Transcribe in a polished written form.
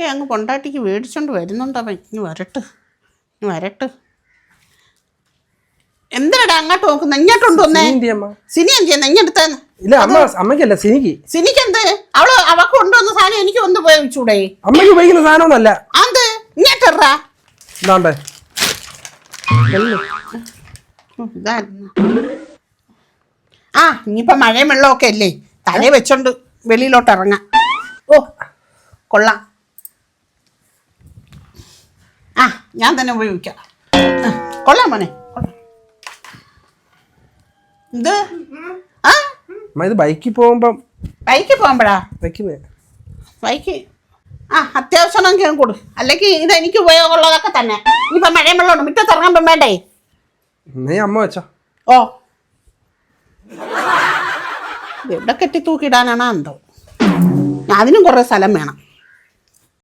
എന്തൊക്കെ അങ്ങ് പൊണ്ടാട്ടിക്ക് മേടിച്ചോണ്ട് വരുന്നുണ്ടവൻ. ഇനി വരട്ട്. എന്തിനാടാ അങ്ങോട്ട് നോക്കുന്ന? ഇങ്ങോട്ടുണ്ട് വന്നേ. സിനി എന്ത് ചെയ്യുന്ന? ഇങ്ങെടുത്തേന്ന്. ഇല്ല അമ്മ, അമ്മയ്ക്കല്ല സിനിക്ക്. സിനിക്ക് എന്ത്? അവക്ക് കൊണ്ടുവന്ന സാധനം എനിക്ക് ഒന്ന് ഉപയോഗിച്ചൂടെ? അമ്മയ്ക്ക് ഉപയോഗിക്കുന്ന സാധനമൊന്നല്ല. അത് ഇങ്ങോട്ടാ ഇതാണ്ടേ. ഇനിയിപ്പോ മഴയും വെള്ളമൊക്കെ അല്ലേ, തലേ വെച്ചോണ്ട് വെളിയിലോട്ട് ഇറങ്ങാം. ഓ കൊള്ളാം. ഞാൻ തന്നെ ഉപയോഗിക്കാം. കൊള്ളാം മോനെ. ഇത് ഇത് ബൈക്കിൽ പോകുമ്പോഴാ ബൈക്ക് അത്യാവശ്യമാണെങ്കിൽ ഞാൻ കൊടു, അല്ലെങ്കിൽ ഇത് എനിക്ക് ഉപയോഗമുള്ളതൊക്കെ തന്നെ. ഇനിയിപ്പോ മഴയും വെള്ളമുണ്ട്, മുറ്റത്തിറങ്ങാൻ വേണ്ടേ? അമ്മ വെച്ചോ. ഓ എവിടെ കെട്ടി തൂക്കിയിടാനാണോ എന്തോ. അതിനും കുറെ സ്ഥലം വേണം.